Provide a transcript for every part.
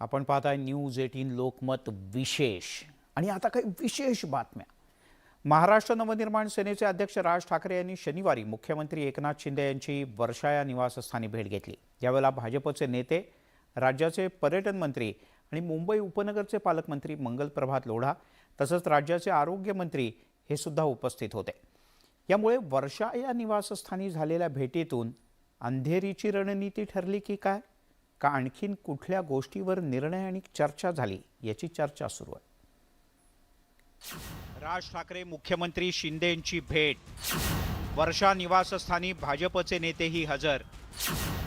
आपण पाहताय न्यूज 18 लोकमत विशेष आणि आता काही विशेष बातम्या। महाराष्ट्र नवनिर्माण सेनेचे अध्यक्ष राज ठाकरे यांनी शनिवारी मुख्यमंत्री एकनाथ शिंदे यांची वर्षा या निवासस्थानी भेट घेतली। यावेळेला भाजपचे नेते, राज्याचे पर्यटन मंत्री आणि मुंबई उपनगरचे पालकमंत्री मंगल प्रभात लोढा तसंच राज्याचे आरोग्य मंत्री हे सुद्धा उपस्थित होते। यामुळे वर्षा या निवासस्थानी झालेल्या भेटीतून अंधेरीची रणनीती ठरली की काय, का आणखीन कुठल्या गोष्टीवर निर्णय आणि चर्चा झाली याची चर्चा सुरू आहे। राज ठाकरे मुख्यमंत्री शिंदेंची भेट, वर्षा निवासस्थानी भाजपचे नेतेही हजर,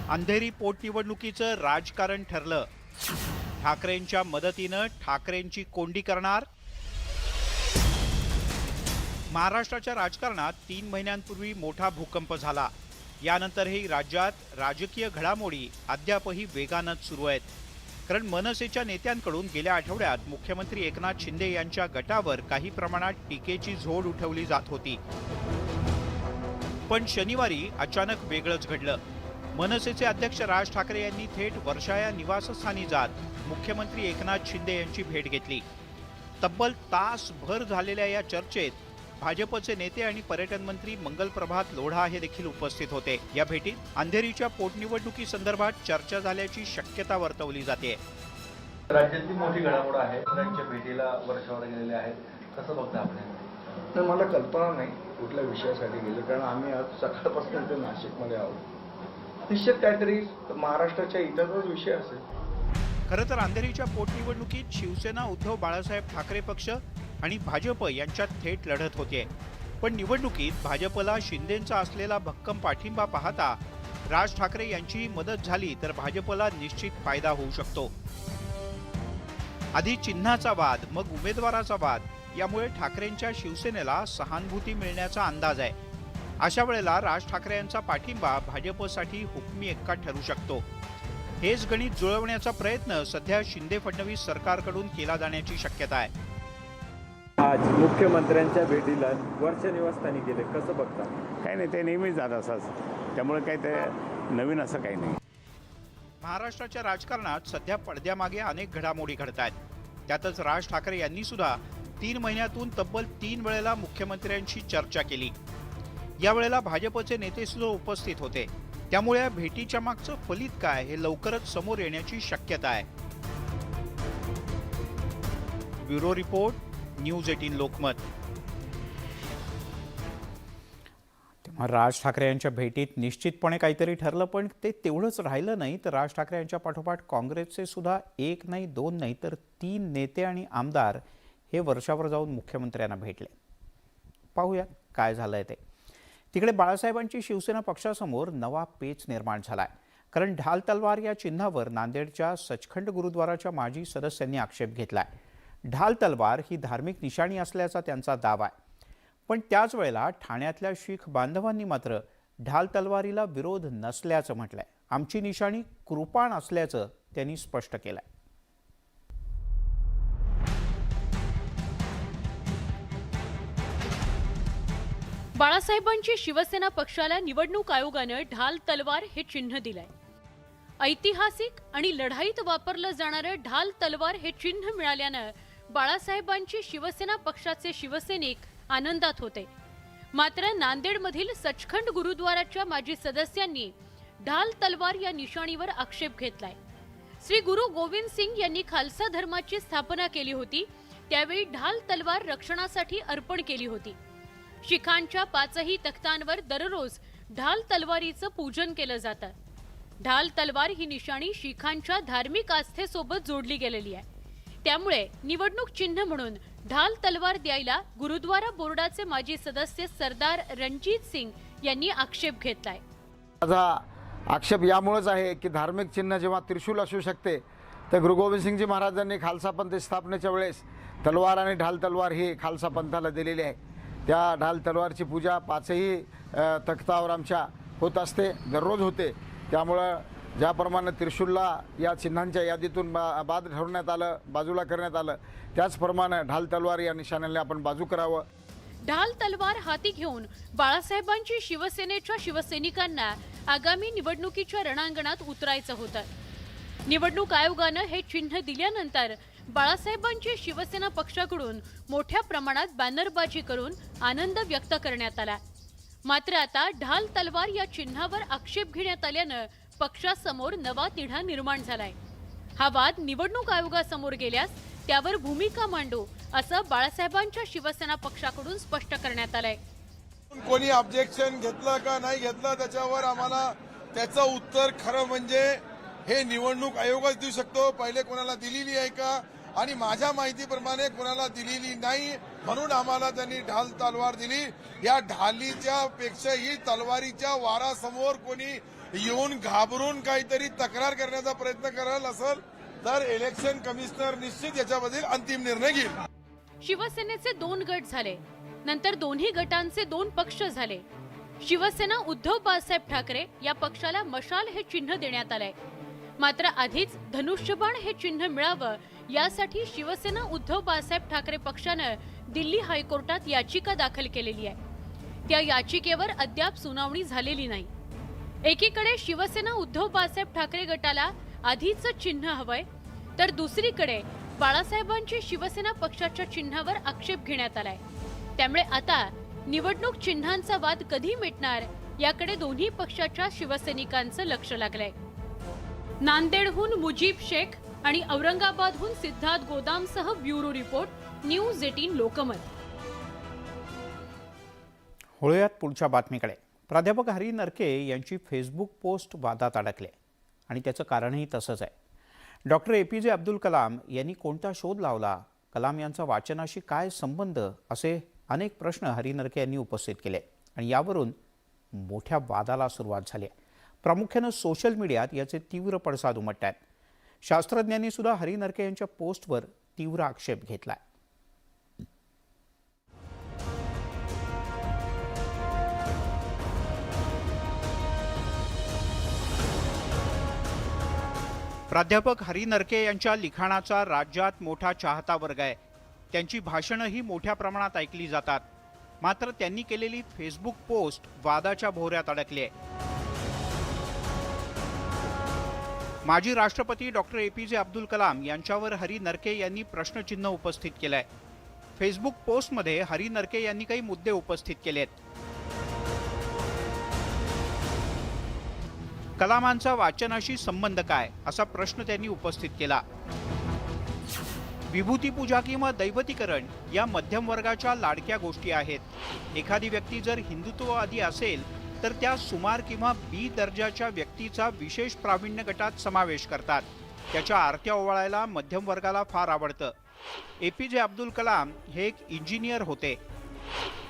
अंधेरी पोटनिवडणुकीचं राजकारण ठरलं, ठाकरेंच्या मदतीनं ठाकरेंची कोंडी करणार। महाराष्ट्राच्या राजकारणात 3 महिन्यांपूर्वी मोठा भूकंप झाला। यानंतरही राज्यात राजकीय घडामोडी अद्यापही वेगानंच सुरू आहेत। कारण मनसेच्या नेत्यांकडून गेल्या आठवड्यात मुख्यमंत्री एकनाथ शिंदे यांच्या गटावर काही प्रमाणात टीकेची झोड उठवली जात होती। पण शनिवारी अचानक वेगळंच घडलं। मनसेचे अध्यक्ष राज ठाकरे यांनी थेट वर्षा या निवासस्थानी जात मुख्यमंत्री एकनाथ शिंदे यांची भेट घेतली। तब्बल तासभर झालेल्या या चर्चेत भाजपचे नेते आणि पर्यटन मंत्री मंगल प्रभात लोढा हे देखील उपस्थित होते। या भेटीत अंधेरीच्या पोटनिवडणुकी संदर्भात चर्चा झाल्याची शक्यता वर्तवली जाते। राज्यातली मोठी घडामोड आहे, त्यांच्या भेटीला वर्षावर गेलेले आहेत, कसं बघता आपण? मला कल्पना नाही कुठल्या विषयासाठी गेले, कारण आम्ही आज सकाळपासून ते नाशिकमध्ये आहोत। निश्चित काहीतरी महाराष्ट्राच्या इतरच विषय असेल। खरं तर अंधेरीच्या पोटनिवडणुकीत शिवसेना उद्धव बाळासाहेब ठाकरे पक्ष आणि भाजप यांच्यात थेट लढत होते। पण निवडणुकीत भाजपला शिंदेंचा असलेला भक्कम पाठिंबा पाहता राज ठाकरे यांचीही मदत झाली तर भाजपला निश्चित फायदा होऊ शकतो। आधी चिन्हाचा वाद, मग उमेदवाराचा वाद, यामुळे ठाकरेंच्या शिवसेनेला सहानुभूती मिळण्याचा अंदाज आहे। अशा वेळेला राज ठाकरे यांचा पाठिंबा भाजपसाठी हुकमी एक्का ठरू शकतो। हेच गणित जुळवण्याचा प्रयत्न सध्या शिंदे फडणवीस सरकारकडून केला जाण्याची शक्यता आहे। आज मुख्यमंत्र्यांच्या भेटीला वर्षा निवासस्थानी गेले, कसं बघता? काही नाही, ते नेहमीच जात असतात, त्यामुळे काही ते नवीन असं काही नाही। महाराष्ट्राच्या राजकारणात सध्या पडद्यामागे अनेक घडामोडी घडत आहेत। त्यातच राज ठाकरे यांनी सुद्धा 3 महिन्यातून तब्बल 3 वेळेला मुख्यमंत्र्यांशी चर्चा केली। यावेळेला भाजपचे नेते सुद्धा उपस्थित होते। त्यामुळे या भेटीच्या मागचं फलित काय हे लवकरच समोर येण्याची शक्यता आहे। Bureau report, news 18 Lokmat. तेव्हा राज ठाकरे यांच्या भेटीत निश्चितपणे काहीतरी ठरलं, पण ते तेवढंच राहिलं नाही तर राज ठाकरे यांच्या पाठोपाठ काँग्रेसचे सुद्धा 1 नाही 2 नाही तर 3 नेते आणि आमदार हे वर्षावर जाऊन मुख्यमंत्र्यांना भेटले। पाहूया काय झालंय ते। तिकडे बाळासाहेबांची शिवसेना पक्षासमोर नवा पेच निर्माण झालाय। कारण ढाल तलवार या चिन्हावर नांदेडच्या सचखंड गुरुद्वाराच्या माजी सदस्यांनी आक्षेप घेतलाय। ढाल तलवार ही धार्मिक निशाणी असल्याचा त्यांचा दावा आहे। पण त्याच वेळेला ठाण्यातल्या शीख बांधवांनी मात्र ढाल तलवारीला विरोध नसल्याचं म्हटलंय। आमची निशाणी कृपाण असल्याचं त्यांनी स्पष्ट केलंय। बाळासाहेबांची शिवसेना पक्षाला निवडणूक आयोगानं ढाल तलवार हे चिन्ह दिलंय। ऐतिहासिक आणि लढाईत वापरलं जाणारं ढाल तलवार हे चिन्ह मिळाल्यानं बाळासाहेबांची शिवसेना पक्षाचे शिवसैनिक आनंदात होते। मात्र नांदेडमधील सचखंड गुरुद्वाराच्या माजी सदस्यांनी ढाल तलवार या निशाणीवर आक्षेप घेतलाय। श्री गुरु गोविंद सिंग यांनी खालसा धर्माची स्थापना केली होती, त्यावेळी ढाल तलवार रक्षणासाठी अर्पण केली होती। शिखांच्या 5ही तख्तांवर दररोज ढाल तलवारीचं पूजन केलं जातं। ढाल तलवार ही निशाणी शिखांच्या धार्मिक आस्थेसोबत जोडली गेलेली आहे। त्यामुळे निवडणूक चिन्ह म्हणून ढाल तलवार द्यायला गुरुद्वारा बोर्डाचे माजी सदस्य सरदार रणजीत सिंग यांनी आक्षेप घेतलाय। माझा आक्षेप यामुळेच आहे की धार्मिक चिन्ह जेव्हा त्रिशूल असू शकते, तर गुरु गोविंद सिंगजी महाराजांनी खालसा पंथ स्थापनेच्या वेळेस तलवार आणि ढाल तलवार ही खालसा पंथाला दिलेली आहे। त्या ढाल तलवारची पूजा 5ही तख्तावर आमच्या होत असते, दररोज होते। त्यामुळं ज्याप्रमाणे त्रिशूलला या चिन्हांच्या यादीतून बाद ठरवण्यात आलं, बाजूला करण्यात आलं, त्याचप्रमाणे ढाल तलवार या निशाण्याला आपण बाजू करावं। ढाल तलवार हाती घेऊन बाळासाहेबांची शिवसेनेच्या शिवसैनिकांना आगामी निवडणुकीच्या रणांगणात उतरायचं होतं। निवडणूक आयोगानं हे चिन्ह दिल्यानंतर बाळासाहेबांची शिवसेना पक्षाकडून मोठ्या प्रमाणात बॅनरबाजी करून आनंद व्यक्त करण्यात आला. मात्र आता ढाल तलवार या चिन्हावर आक्षेप घेण्यात आल्यानं पक्षासमोर नवा तिढा निर्माण झालाय. हा वाद निवडणूक आयोगासमोर गेल्यास त्यावर भूमिका मांडू असं बाळासाहेबांच्या शिवसेना पक्षाकडून स्पष्ट करण्यात आलंय. कोणी ऑब्जेक्शन घेतलं का नाही घेतलं त्याच्यावर आम्हाला त्याचं उत्तर खरं म्हणजे हे निवडणूक आयोगच देऊ शकतो. पहिले कोणाला दिलेली आहे का आणि माझ्या माहितीप्रमाणे कोणाला दिलेली नाही, म्हणून आम्हाला त्यांनी ढाल तलवार दिली. या ढालीच्या पेक्षाही तलवारीच्या वारासमोर कोणी येऊन घाबरून काहीतरी तक्रार करण्याचा प्रयत्न कराल असेल तर इलेक्शन कमिशनर निश्चित याच्याबद्दल अंतिम निर्णय घेईल. शिवसेनेचे 2 गट झाले, नंतर दोन्ही गटांचे 2 पक्ष झाले. शिवसेना उद्धव बाळासाहेब ठाकरे या पक्षाला मशाल हे चिन्ह देण्यात आलंय. मात्र आधीच धनुष्यबाण हे चिन्ह मिळावं यासाठी शिवसेना उद्धव बाळासाहेब ठाकरे पक्षानं दिल्ली हायकोर्टात याचिका दाखल केलेली आहे. त्या याचिकेवर अद्याप सुनावणी झालेली नाही. एकीकडे शिवसेना उद्धव बाळासाहेब ठाकरे गटाला आधीचं चिन्ह हवंय, तर दुसरीकडे बाळासाहेबांची शिवसेना पक्षाच्या चिन्हावर आक्षेप घेण्यात आलाय. त्यामुळे आता निवडणूक चिन्हांचा वाद कधी मिटणार याकडे दोन्ही पक्षाच्या शिवसैनिकांचं लक्ष लागलंय. नांदेडहून मुजीब शेख आणि औरंगाबादहून सिद्धार्थ गोदामसह ब्युरो रिपोर्ट, न्यूज 18 लोकमत. वळूयात पुढच्या बातमीकडे. प्राध्यापक हरी नरके यांची फेसबुक पोस्ट वादात अडकली आणि त्याचं कारणही तसंच आहे. डॉक्टर APJ अब्दुल कलाम यांनी कोणता शोध लावला, कलाम यांचा वाचनाशी काय संबंध, असे अनेक प्रश्न हरी नरके यांनी उपस्थित केले आणि यावरून मोठ्या वादाला सुरुवात झाली आहे. प्रामुख्यानं सोशल मीडियात याचे तीव्र पडसाद उमटत आहेत. शास्त्रज्ञांनी सुद्धा हरी नरके यांच्या पोस्टवर तीव्र आक्षेप घेतलाय. प्राध्यापक हरी नरके यांच्या लिखाणाचा राज्यात मोठा चाहता वर्ग आहे. त्यांची भाषणंही मोठ्या प्रमाणात ऐकली जातात. मात्र त्यांनी केलेली फेसबुक पोस्ट वादाच्या भोवऱ्यात अडकली आहे. माजी राष्ट्रपती डॉक्टर APJ अब्दुल कलाम यांच्यावर हरी नरके यांनी प्रश्नचिन्ह उपस्थित केलंय. फेसबुक पोस्टमध्ये हरी नरके यांनी काही मुद्दे उपस्थित केलेत. कलामांचा वाचनाशी संबंध काय, असा प्रश्न त्यांनी उपस्थित केला. विभूतीपूजा किंवा दैवतीकरण या मध्यम वर्गाच्या लाडक्या गोष्टी आहेत. एखादी व्यक्ती जर हिंदुत्ववादी असेल तर त्या सुमार किंवा B दर्जाच्या व्यक्तीचा विशेष प्रावीण्य गटात समावेश करतात. त्याच्या आरत्या ओवाळायला मध्यम वर्गाला फार आवडतं. APJ अब्दुल कलाम हे एक इंजिनियर होते.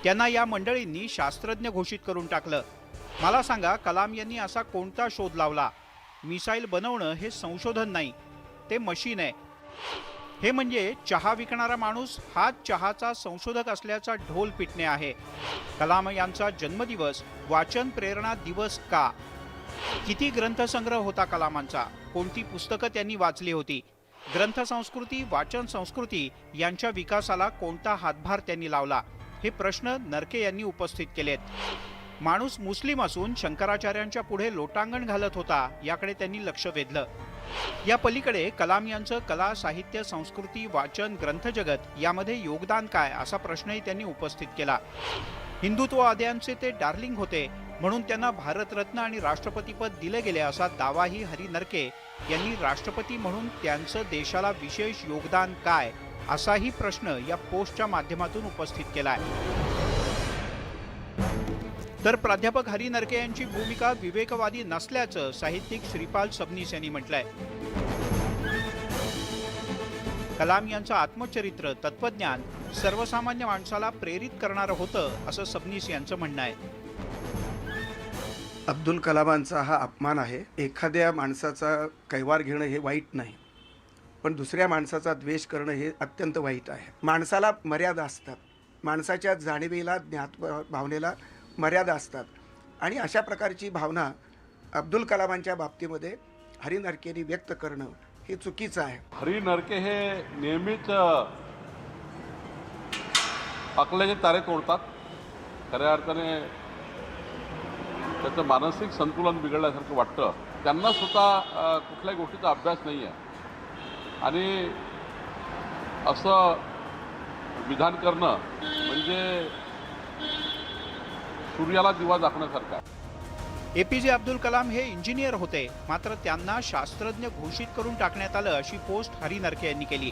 त्यांना या मंडळींनी शास्त्रज्ञ घोषित करून टाकलं. मला सांगा, कलाम यांनी असा कोणता शोध लावला? मिसाईल बनवणं हे संशोधन नाही, ते मशीन आहे. हे म्हणजे चहा विकणारा माणूस हाच चहाचा संशोधक असल्याचा ढोल पिटणे आहे. कलाम यांचा जन्मदिवस वाचन प्रेरणा दिवस का? किती ग्रंथसंग्रह होता कलामांचा? कोणती पुस्तकं त्यांनी वाचली होती? ग्रंथसंस्कृती, वाचन संस्कृती यांच्या विकासाला कोणता हातभार त्यांनी लावला? हे प्रश्न नरके यांनी उपस्थित केलेत. माणूस मुस्लिम असून शंकराचार्यांच्या पुढे लोटांगण घालत होता, याकडे त्यांनी लक्ष वेधलं. या पलीकडे कलाम यांचं कला, साहित्य, संस्कृती, वाचन, ग्रंथजगत यामध्ये योगदान काय, असा प्रश्नही त्यांनी उपस्थित केला. हिंदुत्ववाद्यांचे ते डार्लिंग होते, म्हणून त्यांना भारतरत्न आणि राष्ट्रपतीपद दिले गेले, असा दावाही हरी नरके यांनी राष्ट्रपती म्हणून त्यांचं देशाला विशेष योगदान काय, असाही प्रश्न या पोस्टच्या माध्यमातून उपस्थित केलाय. तर प्राध्यापक हरी नरके यांची भूमिका विवेकवादी नसल्याचं साहित्यिक श्रीपाल सबनीस यांनी म्हटलंय. कलाम यांचं आत्मचरित्र, तत्वज्ञान सर्वसामान्य माणसाला प्रेरित करणारं होतं, असं सबनीस यांचं म्हणणं आहे. अब्दुल कलामांचा हा अपमान आहे. एखाद्या माणसाचा कैवार घेणं हे वाईट नाही, पण दुसऱ्या माणसाचा द्वेष करणं हे अत्यंत वाईट आहे. माणसाला मर्यादा असतात, माणसाच्या जाणीवेला, ज्ञात भावनेला मर्यादा असतात आणि अशा प्रकारची भावना अब्दुल कलामांच्या बाबतीमध्ये हरी नरकेंनी व्यक्त करणं हे चुकीचं आहे. हरी नरके हे नेहमीच अकलेचे तारे तोडतात. खऱ्या अर्थाने त्याचं मानसिक संतुलन बिघडल्यासारखं वाटतं. त्यांना सुद्धा कुठल्याही गोष्टीचा अभ्यास नाही आहे आणि असं विधान करणं म्हणजे सूर्याला दिवा दाखवण्यासारखं आहे. एपीजे अब्दुल कलाम हे इंजिनियर होते, मात्र त्यांना शास्त्रज्ञ घोषित करून टाकण्यात आलं अशी पोस्ट हरी नरके यांनी केली.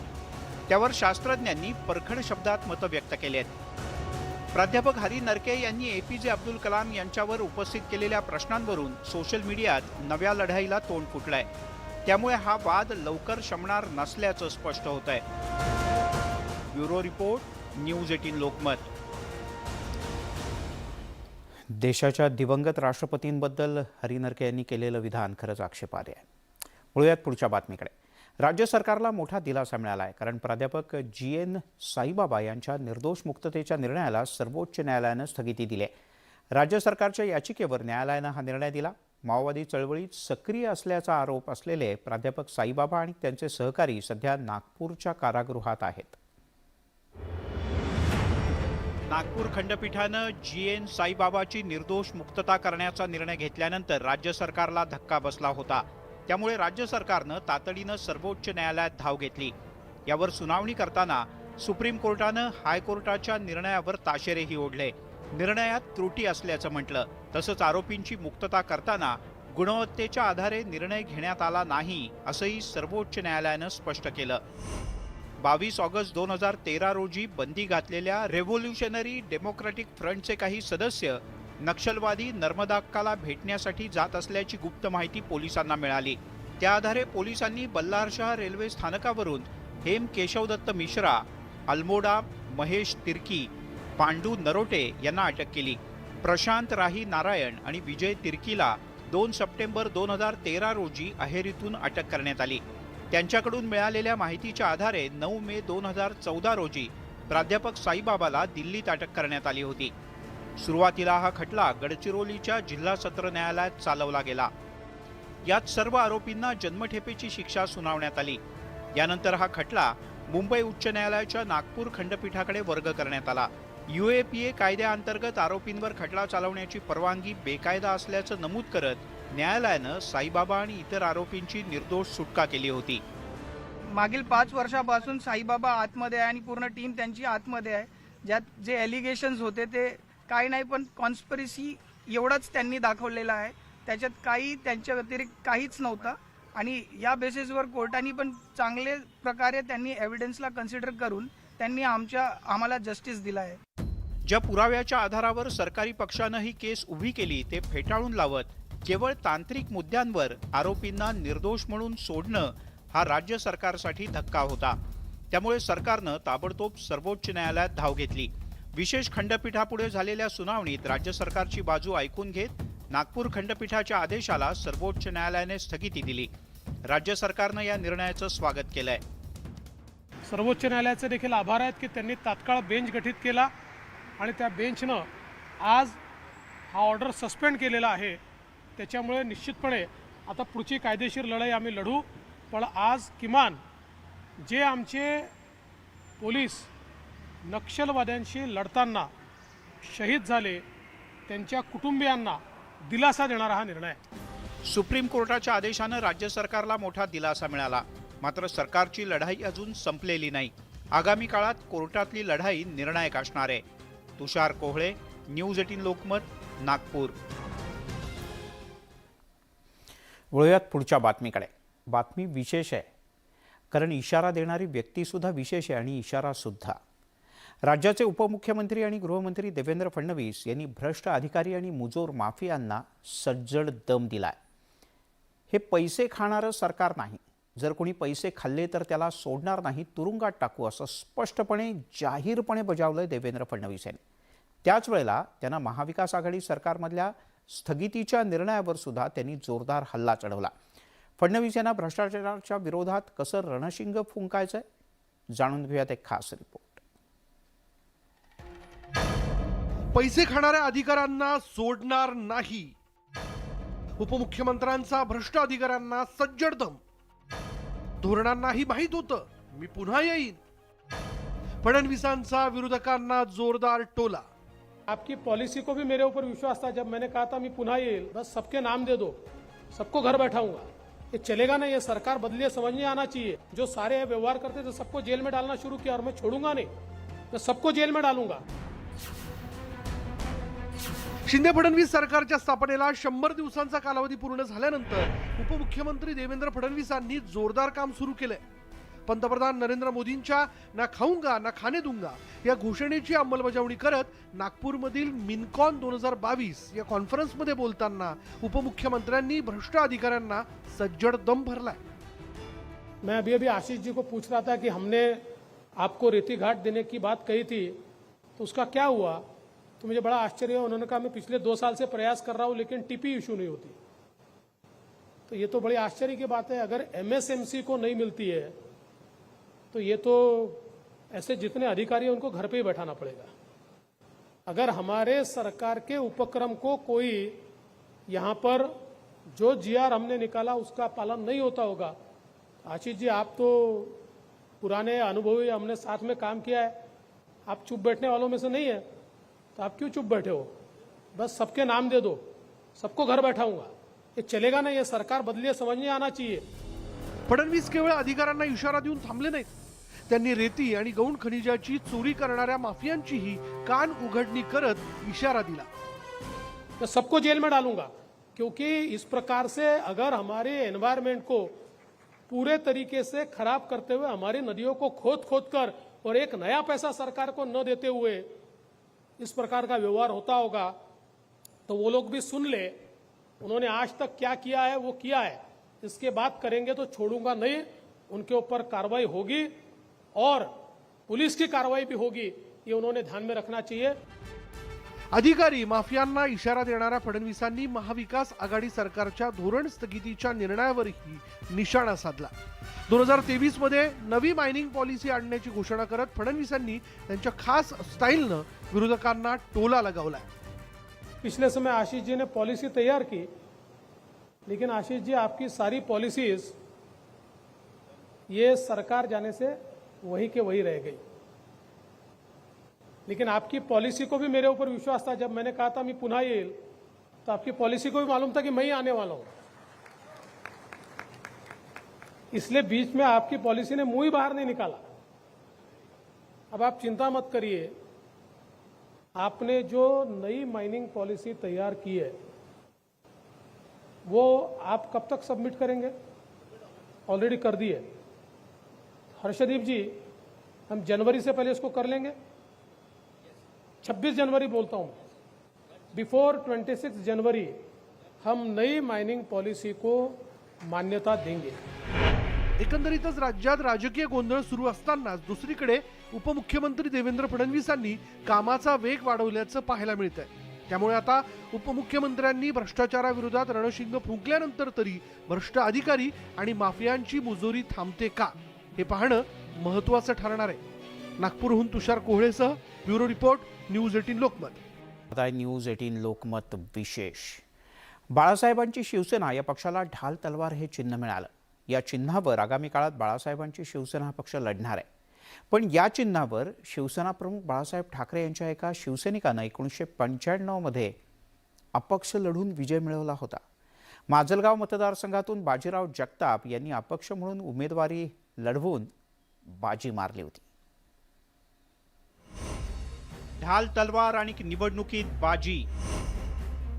त्यावर शास्त्रज्ञांनी परखड शब्दात मतं व्यक्त केली आहेत. प्राध्यापक हरी नरके यांनी एपीजे अब्दुल कलाम यांच्यावर उपस्थित केलेल्या प्रश्नांवरून सोशल मीडियात नव्या लढाईला तोंड फुटलंय. त्यामुळे हा वाद लवकर शमणार नसल्याचं स्पष्ट होत आहे. Bureau report, news 18 Lokmat. देशाच्या दिवंगत राष्ट्रपतींबद्दल हरी नरके यांनी केलेलं विधान खरंच आक्षेपार्ह आहे. वळूयात पुढच्या बातमीकडे. राज्य सरकारला मोठा दिलासा मिळाला आहे, कारण प्राध्यापक GN साईबाबा यांच्या निर्दोष मुक्ततेच्या निर्णयाला सर्वोच्च न्यायालयानं स्थगिती दिली आहे. राज्य सरकारच्या याचिकेवर न्यायालयानं हा निर्णय दिला. माओवादी चळवळीत सक्रिय असल्याचा आरोप असलेले प्राध्यापक साईबाबा आणि त्यांचे सहकारी सध्या नागपूरच्या कारागृहात आहेत. नागपूर खंडपीठानं GN साईबाबाची निर्दोष मुक्तता करण्याचा निर्णय घेतल्यानंतर राज्य सरकारला धक्का बसला होता. त्यामुळे राज्य सरकारनं तातडीनं सर्वोच्च न्यायालयात धाव घेतली. यावर सुनावणी करताना सुप्रीम कोर्टानं हायकोर्टाच्या निर्णयावर ताशेरेही ओढले. निर्णयात त्रुटी असल्याचं म्हटलं. तसंच आरोपींची मुक्तता करताना गुणवत्तेच्या आधारे निर्णय घेण्यात आला नाही असंही सर्वोच्च न्यायालयानं स्पष्ट केलं. 22 ऑगस्ट 2013 रोजी बंदी घातलेल्या रेव्होल्युशनरी डेमोक्रॅटिक फ्रंटचे काही सदस्य नक्षलवादी नर्मदाक्काला भेटण्यासाठी जात असल्याची गुप्त माहिती पोलिसांना मिळाली. त्या आधारे पोलिसांनी बल्लारशाह रेल्वे स्थानकावरून हेम केशवदत्त मिश्रा, अल्मोडा महेश तिर्की, पांडू नरोटे यांना अटक केली. प्रशांत राही नारायण आणि विजय तिर्कीला 2 सप्टेंबर 2013 रोजी अहेरीतून अटक करण्यात आली. त्यांच्याकडून मिळालेल्या माहितीच्या आधारे 9 मे 2014 रोजी प्राध्यापक साईबाबाला दिल्लीत अटक करण्यात आली होती. सुरुवातीला हा खटला गडचिरोलीच्या जिल्हा सत्र न्यायालयात चालवला गेला. यात सर्व आरोपींना जन्मठेपेची शिक्षा सुनावण्यात आली. यानंतर हा खटला मुंबई उच्च न्यायालयाच्या नागपूर खंडपीठाकडे वर्ग करण्यात आला. UAPA कायद्याअंतर्गत आरोपींवर खटला चालवण्याची परवानगी बेकायदा असल्याचं नमूद करत न्यायालयानं साईबाबा आणि इतर आरोपींची निर्दोष सुटका केली होती. मागील 5 वर्षापासून साईबाबा आतमध्ये आहे आणि पूर्ण टीम त्यांची आतमध्ये आहे. ज्यात जे एलिगेशन्स होते ते काही नाही, पण कॉन्स्पिरसी एवढंच त्यांनी दाखवलेलं आहे. त्याच्यात काही त्यांच्या व्यतिरिक्त काहीच नव्हतं आणि या बेसिसवर कोर्टाने पण चांगले प्रकारे त्यांनी एव्हिडन्सला कन्सिडर करून त्यांनी आम्हाला जस्टिस दिला आहे. ज्या पुराव्याच्या आधारावर सरकारी पक्षानं ही केस उभी केली ते फेटाळून लावत केवळ तांत्रिक मुद्द्यांवर आरोपींना निर्दोष म्हणून सोडणं हा राज्य सरकारसाठी धक्का होता. त्यामुळे सरकारनं ताबडतोब सर्वोच्च न्यायालयात धाव घेतली. विशेष खंडपीठापुढे झालेल्या सुनावणीत राज्य सरकारची बाजू ऐकून घेत नागपूर खंडपीठाच्या आदेशाला सर्वोच्च न्यायालयाने स्थगिती दिली. राज्य सरकारनं या निर्णयाचं स्वागत केलंय. सर्वोच्च न्यायालयाचे देखील आभार आहेत की त्यांनी तात्काळ बेंच गठीत केला आणि त्या बेंचनं आज हा ऑर्डर सस्पेंड केलेला आहे. त्याच्यामुळे निश्चितपणे आता पुढची कायदेशीर लढाई आम्ही लढू. पण आज किमान जे आमचे पोलीस नक्षलवाद्यांशी लढताना शहीद झाले त्यांच्या कुटुंबियांना दिलासा देणारा हा निर्णय. सुप्रीम कोर्टाच्या आदेशानं राज्य सरकारला मोठा दिलासा मिळाला. मात्र सरकारची लढाई अजून संपलेली नाही. आगामी काळात कोर्टातली लढाई निर्णायक असणार आहे. तुषार कोहळे, न्यूज 18 लोकमत, नागपूर. वळूयात पुढच्या बातमीकडे. बातमी विशेष आहे, कारण इशारा देणारी व्यक्तीसुद्धा विशेष आहे आणि इशारासुद्धा. राज्याचे उपमुख्यमंत्री आणि गृहमंत्री देवेंद्र फडणवीस यांनी भ्रष्ट अधिकारी आणि मुजोर माफियांना सज्जड दम दिलाय. हे पैसे खाणारं सरकार नाही. जर कोणी पैसे खाल्ले तर त्याला सोडणार नाही, तुरुंगात टाकू, असं स्पष्टपणे जाहीरपणे बजावलंय देवेंद्र फडणवीस यांनी. त्याच वेळेला त्यांना महाविकास आघाडी सरकारमधल्या स्थगितीच्या निर्णयावर सुद्धा त्यांनी जोरदार हल्ला चढवला. फडणवीस यांना भ्रष्टाचाराच्या विरोधात कसं रणशिंग फुंकायचंय जाणून घेऊयात एक खास रिपोर्ट. पैसे खाणाऱ्या अधिकाऱ्यांना सोडणार नाही. उपमुख्यमंत्र्यांचा भ्रष्ट अधिकाऱ्यांना सज्जड दम. धोरणांनाही माहित होतं मी पुन्हा येईन. फडणवीसांचा विरोधकांना जोरदार टोला. आपकी पॉलिसी को भी मेरे ऊपर विश्वास था. जब मैंने कहा था मैं पुनः येईल, बस सबके नाम दे दो. सबको घर बैठाऊंगा। ये चलेगा नहीं, ये सरकार बदलिए समझ में आना चाहिए। जो सारे व्यवहार करते थे सबको जेल में डालना शुरू किया, और मैं छोड़ूंगा नहीं, मैं सबको जेल में डालूंगा। शिंदे फडणवीस सरकारच्या स्थापनेला 100 दिवसांचा कालावधी पूर्ण झाल्यानंतर उपमुख्यमंत्री देवेंद्र फडणवीसांनी जोरदार काम सुरू केलंय। पंतप्रधान नरेंद्र मोदींच्या ना खाऊंगा ना खाने दूंगा या घोषणेची अंमलबजावणी करत नागपूरमधील मिनकॉन 2022 या कॉन्फरन्समध्ये बोलताना उपमुख्यमंत्र्यांनी भ्रष्ट अधिकाऱ्यांना सज्जड दम भरलाय। मैं अभी आशीष जी को पूछ रहा था कि हमने आपको रेती घाट देने की बात कही थी, तो उसका क्या हुआ? तो मुझे बड़ा आश्चर्य हुआ। उन्होंने कहा मैं पिछले 2 साल से प्रयास कर रहा हूं लेकिन टीपी इशू नहीं होती। तो ये तो बड़ी आश्चर्य की बात है। अगर एमएसएमसी को नहीं मिलती है तो ये तो ऐसे जितने अधिकारी हैं उनको घर पे ही बैठाना पड़ेगा। अगर हमारे सरकार के उपक्रम को कोई यहाँ पर जो जीआर हमने निकाला उसका पालन नहीं होता होगा, आशीष जी आप तो पुराने अनुभवी, हमने साथ में काम किया है, आप चुप बैठने वालों में से नहीं है, तो आप क्यों चुप बैठे हो? बस सबके नाम दे दो, सबको घर बैठाऊंगा। ये चलेगा नहीं, ये सरकार बदलिए समझ में आना चाहिए। फडणवीस केवळ अधिकाऱ्यांना इशारा देऊन थांबले नाहीत, त्यांनी रेती आणि गौण खनिजाची चोरी करणाऱ्या माफियांचीही कान उघडणी करत इशारा दिला। मैं सबको जेल में डालूंगा, क्योंकि इस प्रकार से अगर हमारे एनवायरमेंट को पूरे तरीके से खराब करते हुए हमारी नदियों को खोद खोद कर और एक नया पैसा सरकार को न देते हुए इस प्रकार का व्यवहार होता होगा तो वो लोग भी सुन ले, उन्होंने आज तक क्या किया है वो किया है, इसके बाद करेंगे तो छोड़ूंगा नहीं, उनके ऊपर कार्रवाई होगी और पुलिस की कार्रवाई भी होगी, ये उन्होंने ध्यान में रखना चाहिए। अधिकारी माफियांना इशारा देणाऱ्या फडणवीसांनी महाविकास आघाडी सरकारच्या धोरण स्थगितीच्या निर्णयावरही निशाणा साधला। 2023 मध्ये नवी मायनिंग पॉलिसी आणण्याची घोषणा करत फडणवीसांनी त्यांच्या खास स्टाईलनं विरोधकांना टोला लगावलाय। पिछले समय आशीष जी ने पॉलिसी तैयार की, लेकिन आशीष जी आपकी सारी पॉलिसीज ये सरकार जाने से वही के वही रह गई। लेकिन आपकी पॉलिसी को भी मेरे ऊपर विश्वास था। जब मैंने कहा था मैं पुनः येईल, तो आपकी पॉलिसी को भी मालूम था कि मैं ही आने वाला हूं, इसलिए बीच में आपकी पॉलिसी ने मुंह ही बाहर नहीं निकाला। अब आप चिंता मत करिए, आपने जो नई माइनिंग पॉलिसी तैयार की है वो आप कब तक सबमिट करेंगे? ऑलरेडी कर दी है। हर्षदीप जी, हम जनवरी से पहले इसको कर लेंगे। 26 जनवरी बोलता हूं, बिफोर 26 जनवरी हम नई माइनिंग पॉलिसी को मान्यता देंगे। एकंदरीतच राज्यात राजकीय गोंधळ सुरू असतानाच दुसरीकडे उपमुख्यमंत्री देवेंद्र फडणवीसांनी कामाचा वेग वाढवल्याचं पाहायला मिळतंय। त्यामुळे आता उपमुख्यमंत्र्यांनी भ्रष्टाचाराविरोधात रणशिंग फुंकल्यानंतर तरी भ्रष्ट अधिकारी आणि माफियांची मुजोरी थांबते का हे पाहणं महत्त्वाचं ठरणार आहे। नागपूरहून तुषार कोहळेसह ब्युरो रिपोर्ट, न्यूज 18 लोकमत। आता न्यूज 18 लोकमत विशेष। बाळासाहेबांची शिवसेना या पक्षाला ढाल तलवार हे चिन्ह मिळालं। या चिन्हावर आगामी काळात बाळासाहेबांची शिवसेना हा पक्ष लढणार आहे। पण या चिन्हावर शिवसेना प्रमुख बाळासाहेब ठाकरे यांच्या एका शिवसैनिकानं 1995 मध्ये अपक्ष लढून विजय मिळवला होता। माजलगाव मतदारसंघातून बाजीराव जगताप यांनी अपक्ष म्हणून उमेदवारी लढवून बाजी मारली होती। ढाल तलवार आणि निवडणुकीत बाजी।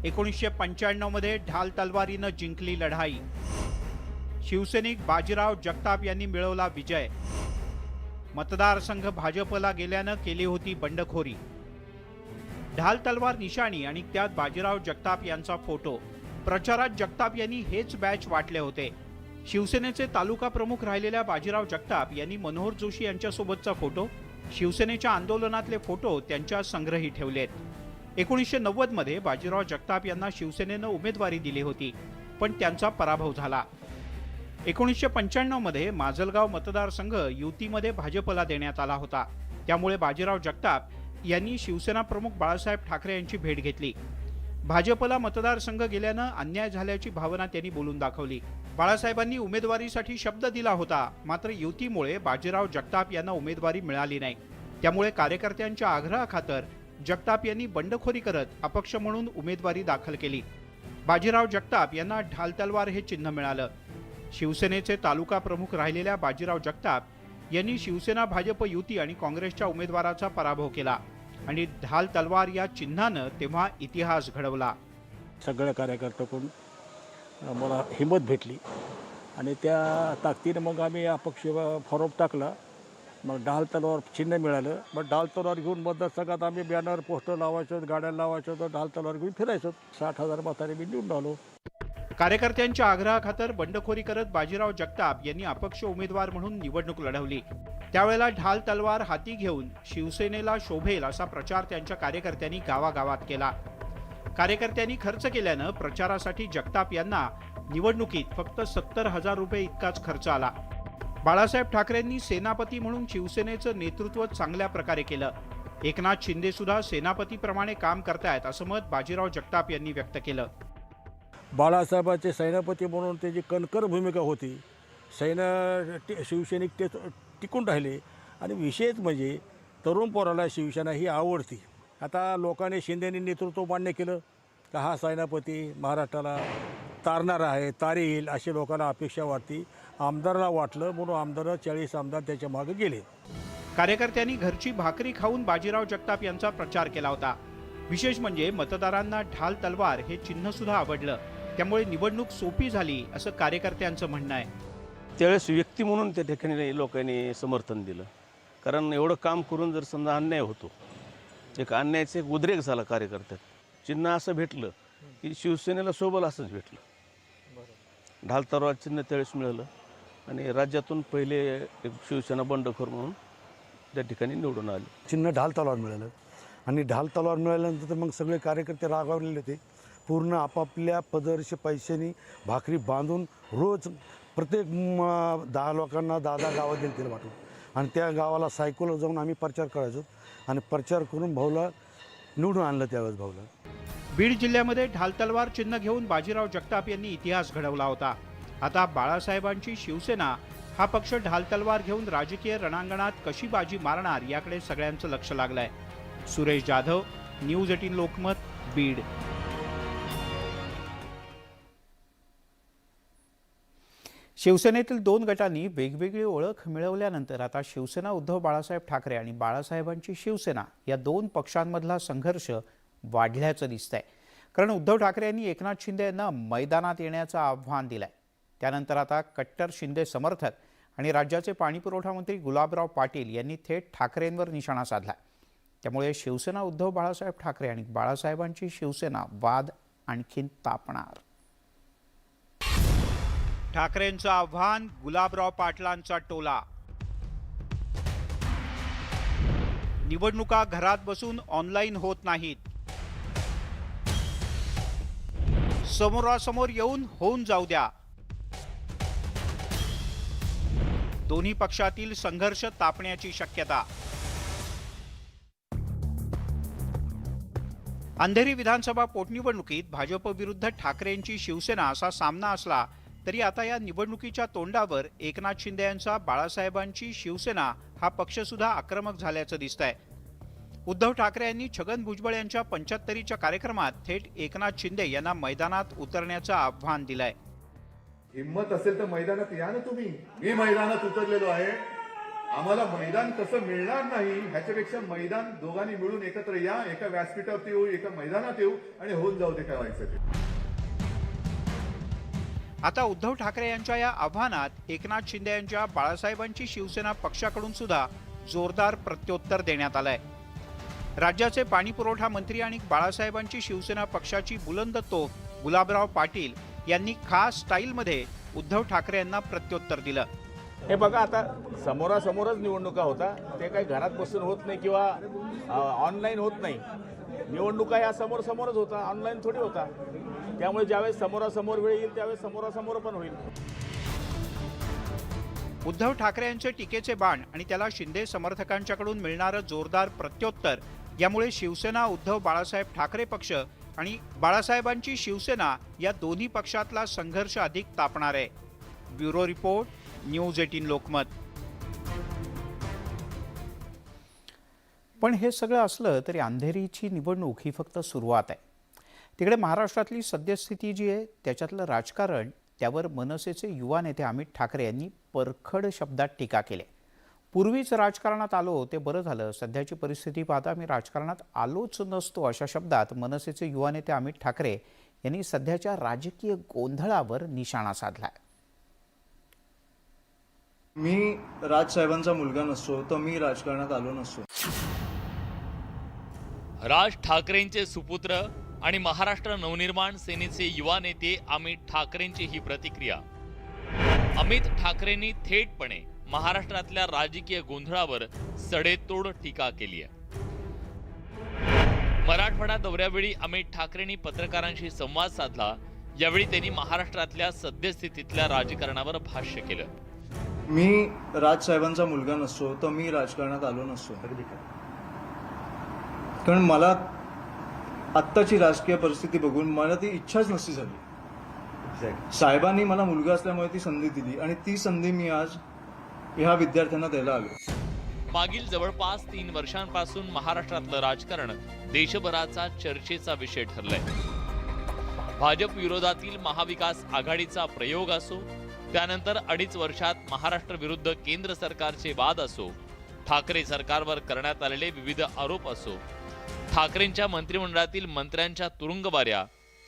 1995 मध्ये ढाल तलवारीनं जिंकली लढाई। शिवसैनिक बाजीराव जगताप यांनी मिळवला विजय। मतदारसंघ भाजपला गेल्यानं केली होती बंडखोरी। ढाल तलवार निशाणी आणि त्यात बाजीराव जगताप यांचा फोटो। प्रचारात जगताप यांनी हेच बॅच वाटले होते। शिवसेनेचे तालुका प्रमुख राहिलेल्या बाजीराव जगताप यांनी मनोहर जोशी यांच्यासोबतचा फोटो, शिवसेनेच्या आंदोलनातले फोटो त्यांच्या संग्रही ठेवलेत। 1990 मध्ये बाजीराव जगताप यांना शिवसेनेनं उमेदवारी दिली होती, पण त्यांचा पराभव झाला। 1995 मध्ये माजलगाव मतदारसंघ युतीमध्ये भाजपला देण्यात आला होता। त्यामुळे बाजीराव जगताप यांनी शिवसेना प्रमुख बाळासाहेब ठाकरे यांची भेट घेतली। भाजपला मतदारसंघ गेल्यानं अन्याय झाल्याची भावना त्यांनी बोलून दाखवली। बाळासाहेबांनी उमेदवारीसाठी शब्द दिला होता, मात्र युतीमुळे बाजीराव जगताप यांना उमेदवारी मिळाली नाही। त्यामुळे कार्यकर्त्यांच्या आग्रहाखातर जगताप यांनी बंडखोरी करत अपक्ष म्हणून उमेदवारी दाखल केली। बाजीराव जगताप यांना ढाल तलवार हे चिन्ह मिळालं. शिवसेनेचे तालुका प्रमुख राहिलेल्या बाजीराव जगताप यांनी शिवसेना भाजप युती आणि काँग्रेसच्या उमेदवाराचा पराभव केला आणि ढाल तलवार या चिन्हानं तेव्हा इतिहास घडवला. सगळ्या कार्यकर्त्याकडून मला हिंमत भेटली आणि त्या ताकदीनं मग आम्ही अपक्ष फॉर्म टाकला. मग ढाल तलवार चिन्ह मिळालं. मग ढाल तलवार घेऊन मतदारसंघात आम्ही बॅनर पोस्टर लावायचो, गाड्या लावायचो, तर ढाल तलवार घेऊन फिरायचो. 60,000 मतांनी मी निवडून आलो. कार्यकर्त्यांच्या आग्रहाखातर बंडखोरी करत बाजीराव जगताप यांनी अपक्ष उमेदवार म्हणून निवडणूक लढवली. त्यावेळेला ढाल तलवार हाती घेऊन शिवसेनेला शोभेल असा प्रचार त्यांच्या कार्यकर्त्यांनी गावागावात केला. कार्यकर्त्यांनी खर्च केल्यानं प्रचारासाठी जगताप यांना निवडणुकीत फक्त 70,000 रुपये इतकाच खर्च आला. बाळासाहेब ठाकरेंनी सेनापती म्हणून शिवसेनेचं नेतृत्व चांगल्या प्रकारे केलं. एकनाथ शिंदे सुद्धा सेनापतीप्रमाणे काम करतायत असं मत बाजीराव जगताप यांनी व्यक्त केलं. बाळासाहेबांचे सेनापती म्हणून त्याची कणखर भूमिका होती. शिवसैनिक ते टिकून राहिले आणि विशेष म्हणजे तरुण पोराला शिवसेना ही आवडती. आता लोकांनी शिंदेनी नेतृत्व मान्य केलं का हा सेनापती महाराष्ट्राला तारणारा आहे, तारेल अशी लोकांना अपेक्षा वाटती. आमदाराला वाटलं म्हणून आमदार 40 आमदार त्याच्या मागे गेले. कार्यकर्त्यांनी घरची भाकरी खाऊन बाजीराव जगताप यांचा प्रचार केला होता. विशेष म्हणजे मतदारांना ढाल तलवार हे चिन्ह सुद्धा आवडलं. त्यामुळे निवडणूक सोपी झाली असं कार्यकर्त्यांचं म्हणणं आहे. त्यावेळेस व्यक्ती म्हणून त्या ठिकाणी लोकांनी समर्थन दिलं. कारण एवढं काम करून जर समजा अन्याय होतो, एक अन्यायाचं एक उद्रेक झाला कार्यकर्त्यात. चिन्ह असं भेटलं की शिवसेनेला सोबल असंच भेटलं. ढाल तलवार चिन्ह त्यावेळेस मिळालं आणि राज्यातून पहिले एक शिवसेना बंडखोर म्हणून त्या ठिकाणी निवडून आले. चिन्ह ढाल तलवार मिळालं आणि ढाल तलवार मिळाल्यानंतर मग सगळे कार्यकर्ते रागावलेले होते. पूर्ण आपापल्या पदरच्या पैशांनी भाकरी बांधून रोज प्रत्येक 10 लोकांना 10 गावात गेले तिला वाटून आणि त्या गावाला सायकलवर जाऊन आम्ही प्रचार करायचो आणि प्रचार करून भाऊला निवडून आणलं. त्यावेळेस भाऊला बीड जिल्ह्यामध्ये ढाल तलवार चिन्ह घेऊन बाजीराव जगताप यांनी इतिहास घडवला होता. आता बाळासाहेबांची शिवसेना हा पक्ष ढाल तलवार घेऊन राजकीय रणांगणात कशी बाजी मारणार याकडे सगळ्यांचं लक्ष लागलंय. सुरेश जाधव, न्यूज 18 लोकमत, बीड. शिवसेनेतील 2 गटांनी वेगवेगळी ओळख मिळवल्यानंतर आता शिवसेना उद्धव बाळासाहेब ठाकरे आणि बाळासाहेबांची शिवसेना या 2 पक्षांमधला संघर्ष वाढल्याचं दिसतंय. कारण उद्धव ठाकरे यांनी एकनाथ शिंदे यांना मैदानात येण्याचं आव्हान दिलंय. त्यानंतर आता कट्टर शिंदे समर्थक आणि राज्याचे पाणीपुरवठा मंत्री गुलाबराव पाटील यांनी थेट ठाकरेंवर निशाणा साधला. त्यामुळे शिवसेना उद्धव बाळासाहेब ठाकरे आणि बाळासाहेबांची शिवसेना वाद आणखीन तापणार. ठाकरेंचं आव्हान, गुलाबराव पाटलांचा टोला. निवडणुका घरात बसून ऑनलाईन होत नाहीत. समोरासमोर येऊन होऊन जाऊ द्या. दोन्ही पक्षातील संघर्ष तापण्याची शक्यता. अंधेरी विधानसभा पोटनिवडणुकीत भाजप विरुद्ध ठाकरेंची शिवसेना असा सामना असला तरी आता या निवडणुकीच्या तोंडावर एकनाथ शिंदे यांचा बाळासाहेबांची शिवसेना हा पक्ष सुद्धा आक्रमक झाल्याचं दिसतंय. उद्धव ठाकरे यांनी छगन भुजबळ यांच्या 75च्या कार्यक्रमात थेट एकनाथ शिंदे यांना मैदानात उतरण्याचं आव्हान दिलंय. हिम्मत असेल तर मैदानात या ना तुम्ही. मी मैदानात उतरलेलो आहे. आम्हाला मैदान कसं मिळणार नाही ह्याच्यापेक्षा मैदान दोघांनी मिळून एकत्र या, एका व्यासपीठावरती येऊ, एका मैदानात येऊ आणि होऊन जाऊ दे काय व्हायचं ते. आता उद्धव ठाकरे यांच्या या आव्हानात एकनाथ शिंदे यांच्या बाळासाहेबांची शिवसेना पक्षाकडून सुद्धा जोरदार प्रत्युत्तर देण्यात आलंय. राज्याचे पाणीपुरवठा मंत्री आणि बाळासाहेबांची शिवसेना पक्षाची बुलंद तोफ गुलाबराव पाटील यांनी खास स्टाईलमध्ये उद्धव ठाकरे यांना प्रत्युत्तर दिलं. हे बघा, आता समोरासमोरच निवडणुका होता. ते काही घरात बसून होत नाही किंवा ऑनलाईन होत नाही. निवडणुका या समोरच होता, ऑनलाईन थोडी होता. त्यामुळे ज्यावेळेस समोरासमोर वेळ येईल त्यावेळेस समोरासमोर पण होईल. उद्धव ठाकरे यांचे टीकेचे बाण आणि त्याला शिंदे समर्थकांच्याकडून मिळणारं जोरदार प्रत्युत्तर यामुळे शिवसेना उद्धव बाळासाहेब ठाकरे पक्ष आणि बाळासाहेबांची शिवसेना या दोन्ही पक्षातला संघर्ष अधिक तापणार आहे. Bureau report, news 18 Lokmat. पण हे सगळं असलं तरी अंधेरीची निवडणूक ही फक्त सुरुवात आहे. तिकडे महाराष्ट्रातली सद्यस्थिती जी आहे त्याच्यातलं राजकारण त्यावर मनसेचे युवा नेते अमित ठाकरे यांनी परखड शब्दात टीका केली. पूर्वीच राजकारणात आलो ते बरं झालं, सध्याची परिस्थिती पाहता मी राजकारणात आलोच नसतो, अशा शब्दात मनसेचे युवा नेते अमित ठाकरे यांनी सध्याच्या राजकीय गोंधळावर निशाणा साधलाय. मी राजसाहेबांचा मुलगा नसतो तर मी राजकारणात आलो नसतो. राज ठाकरेंचे सुपुत्र आणि महाराष्ट्र नवनिर्माण सेनेचे युवा नेते अमित ठाकरेंची ही प्रतिक्रिया. अमित ठाकरेंनी थेटपणे महाराष्ट्रातल्या राजकीय गोंधळावर सडेतोड टीका केली आहे. मराठवाडा दौऱ्यावेळी अमित ठाकरेंनी पत्रकारांशी संवाद साधला. यावेळी त्यांनी महाराष्ट्रातल्या सद्यस्थितीतल्या राजकारणावर भाष्य केलं. मी राजसाहेबांचा मुलगा नसतो तर मी राजकारणात आलो नसतो. कारण मला आत्ताची राजकीय परिस्थिती बघून मला ती इच्छाच नसती झाली. साहेबांनी मला मुलगा असल्यामुळे ती संधी दिली आणि ती संधी मी आज ह्या विद्यार्थ्यांना द्यायला आलो. मागील जवळपास 3 वर्षांपासून महाराष्ट्रातलं राजकारण देशभराचा चर्चेचा विषय ठरलाय. भाजप विरोधातील महाविकास आघाडीचा प्रयोग असो, त्यानंतर 2.5 वर्षात महाराष्ट्र विरुद्ध केंद्र सरकारचे वाद असो, ठाकरे सरकारवर करण्यात आलेले विविध आरोप असो, ठाकरेंच्या मंत्रिमंडळातील मंत्र्यांच्या तुरुंगवाऱ्या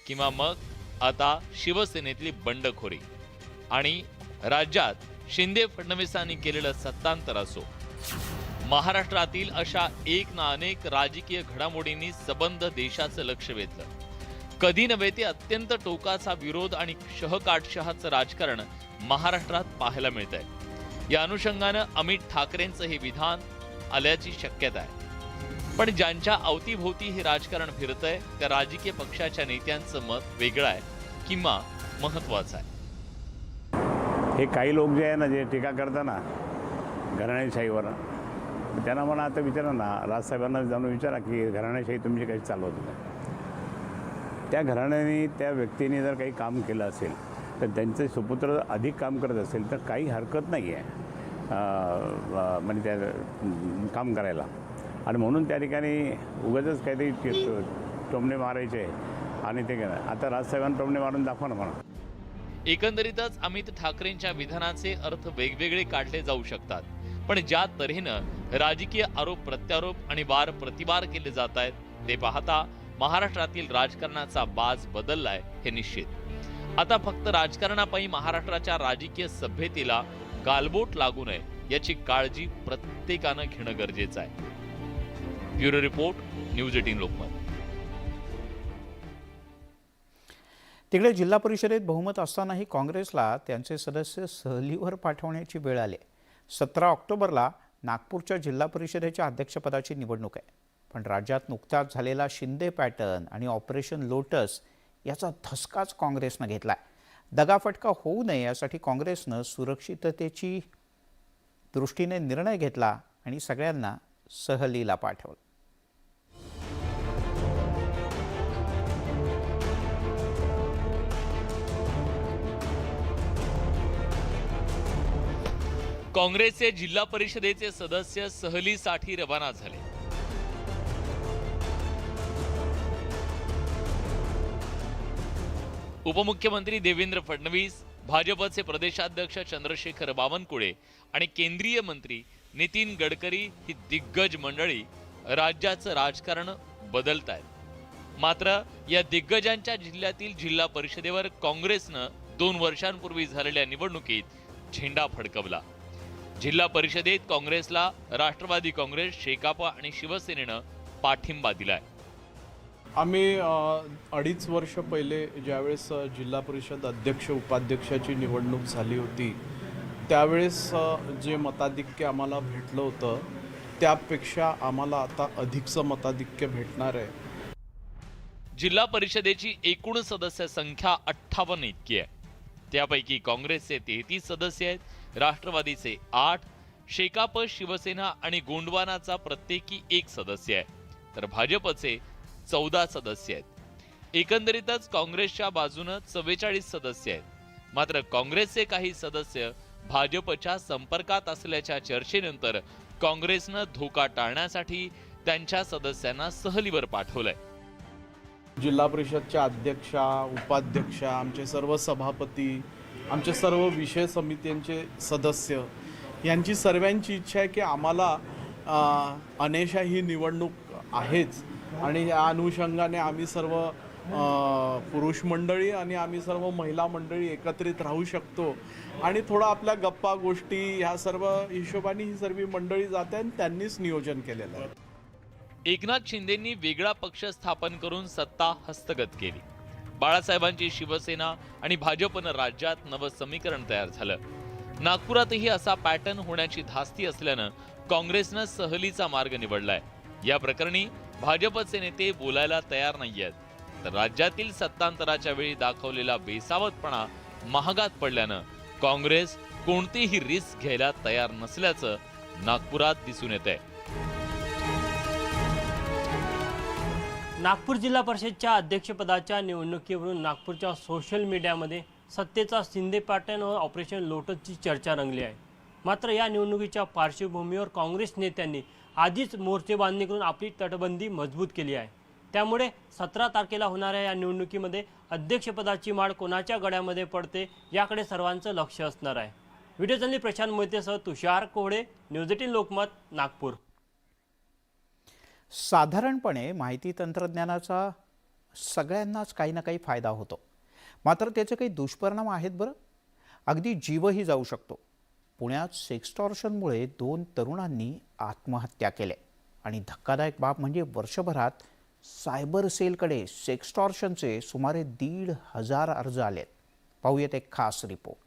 किंवा मग आता शिवसेनेतली बंडखोरी आणि राज्यात शिंदे फडणवीसांनी केलेलं सत्तांतर असो, महाराष्ट्रातील अशा एक ना अनेक राजकीय घडामोडींनी सबंध देशाचं लक्ष वेधलं. कधी नव्हे ते अत्यंत टोकाचा विरोध आणि शहकाटशहाचं राजकारण महाराष्ट्रात पाहायला मिळतंय. या अनुषंगानं अमित ठाकरेंचं हे विधान आल्याची शक्यता आहे. पण ज्यांच्या अवतीभोवती हे राजकारण फिरतंय त्या राजकीय पक्षाच्या नेत्यांचं मत वेगळं आहे किंवा महत्वाचं आहे. हे काही लोक जे आहे ना, जे टीका करताना घराणेशाहीवर, त्यांना मला आता विचारा ना, राजसाहेबांना जाऊन विचारा की घराणेशाही तुम्ही कशी चालवत होता. त्या घराण्याने त्या व्यक्तीने जर काही काम केलं असेल तर त्यांचे सुपुत्र अधिक काम करत असेल तर काही हरकत नाही आहे म्हणजे त्या काम करायला. आणि म्हणून त्या ठिकाणी उगाचच काहीतरी टोमणे मारायचे आणि ते आता राजसाहेबांना टोमणे मारून दाखवा ना म्हणा. एकंदरीतच अमित ठाकरेंच्या विधानाचे अर्थ वेगवेगळे काढले जाऊ शकतात. पण ज्या तऱ्हेनं राजकीय आरोप प्रत्यारोप आणि वार प्रतिवार केले जात आहेत ते पाहता महाराष्ट्रातील राजकारणाचा बाज बदललाय हे निश्चित. आता फक्त राजकारणापायी महाराष्ट्राच्या राजकीय सभ्यतेला गालबोट लागू नये याची काळजी प्रत्येकानं घेणं गरजेचं आहे. Bureau report, news 18 Lokmat. तिकडे जिल्हा परिषदेत बहुमत असतानाही काँग्रेसला त्यांचे सदस्य सहलीवर पाठवण्याची वेळ आली. 17 ऑक्टोबरला नागपूरच्या जिल्हा परिषदेच्या अध्यक्षपदाची निवडणूक आहे. पण राज्यात नुकताच झालेला शिंदे पॅटर्न आणि ऑपरेशन लोटस याचा धसकाच काँग्रेसनं घेतलाय. दगाफटका होऊ नये यासाठी काँग्रेसनं सुरक्षिततेची दृष्टीने निर्णय घेतला आणि सगळ्यांना सहलीला पाठवलं. काँग्रेसचे जिल्हा परिषदेचे सदस्य सहलीसाठी रवाना झाले. उपमुख्यमंत्री देवेंद्र फडणवीस, भाजपचे प्रदेशाध्यक्ष चंद्रशेखर बावनकुळे आणि केंद्रीय मंत्री नितीन गडकरी ही दिग्गज मंडळी राज्याचं राजकारण बदलतायत. मात्र या दिग्गजांच्या जिल्ह्यातील जिल्हा परिषदेवर काँग्रेसनं 2 वर्षांपूर्वी झालेल्या निवडणुकीत झेंडा फडकवला. जिल्हा परिषदेत काँग्रेसला राष्ट्रवादी काँग्रेस, शेकापा आणि शिवसेनेनं पाठिंबा दिलाय. आम्ही 2.5 वर्ष पहिले ज्यावेळेस जिल्हा परिषद अध्यक्ष उपाध्यक्षाची निवडणूक झाली होती त्यावेळेस जे मताधिक्य आम्हाला भेटलं होतं त्यापेक्षा आम्हाला आता अधिकचं मताधिक्य भेटणार आहे. जिल्हा परिषदेची एकूण सदस्य संख्या 58 इतकी आहे. त्यापैकी काँग्रेसचे 33 सदस्य आहेत, राष्ट्रवादीचे 8, शेकाप, शिवसेना आणि गोंडवानाचा प्रत्येकी 1 सदस्य आहे, तर भाजपचे 14 सदस्य आहेत. एकंदरीतच काँग्रेसच्या बाजूनं 44 सदस्य आहेत. मात्र काँग्रेसचे काही सदस्य भाजपच्या संपर्कात असल्याच्या चर्चेनंतर काँग्रेसनं धोका टाळण्यासाठी त्यांच्या सदस्यांना सहलीवर पाठवलंय. जिल्हा परिषदच्या अध्यक्षा, उपाध्यक्षा, आमचे सर्व सभापती, आमचे सर्व विषय समित्यांचे सदस्य यांची सर्वांची इच्छा आहे की आम्हाला अनेशा ही निवडणूक आहेच आणि या अनुषंगाने आम्ही सर्व पुरुष मंडळी आणि आम्ही सर्व महिला मंडळी एकत्रित राहू शकतो आणि थोडा आपल्या गप्पा गोष्टी ह्या सर्व हिशोबाने ही सर्व मंडळी जाते आणि त्यांनीच नियोजन केलेलं आहे. एकनाथ शिंदेंनी वेगळा पक्ष स्थापन करून सत्ता हस्तगत केली. बाळासाहेबांची शिवसेना आणि भाजपनं राज्यात नवं समीकरण तयार झालं. नागपुरातही असा पॅटर्न होण्याची धास्ती असल्यानं काँग्रेसनं सहलीचा मार्ग निवडलाय. या प्रकरणी भाजपचे नेते बोलायला तयार नाहीयेत. तर राज्यातील सत्तांतराच्या वेळी दाखवलेला बेसावतपणा महागात पडल्यानं काँग्रेस कोणतीही रिस्क घ्यायला तयार नसल्याचं नागपुरात दिसून येतंय. नागपूर जिल्हा परिषदच्या अध्यक्षपदाच्या निवडणुकीवरून नागपूरच्या सोशल मीडियामध्ये सत्तेचा शिंदे पॅटर्न व ऑपरेशन लोटसची चर्चा रंगली आहे. मात्र या निवडणुकीच्या पार्श्वभूमीवर काँग्रेस नेत्यांनी आधीच मोर्चे बांधणी करून आपली तटबंदी मजबूत केली आहे. त्यामुळे 17 तारखेला होणाऱ्या या निवडणुकीमध्ये अध्यक्षपदाची माळ कोणाच्या गळ्यामध्ये पडते याकडे सर्वांचं लक्ष असणार आहे. व्हिडिओ जर्नलिस्ट प्रशांत मोहितेसह तुषार कोहळे, न्यूज 18 लोकमत, नागपूर. साधारणपणे माहिती तंत्रज्ञानाचा सगळ्यांनाच काही ना काही फायदा होतो, मात्र त्याचे काही दुष्परिणाम आहेत बरं. अगदी जीवही जाऊ शकतो. पुण्यात सेक्सटॉर्शनमुळे 2 तरुणांनी आत्महत्या केल्या आणि धक्कादायक बाब म्हणजे वर्षभरात सायबर सेलकडे सेक्सटॉर्शनचे सुमारे 1,500 अर्ज आलेत. पाहूयात एक खास रिपोर्ट.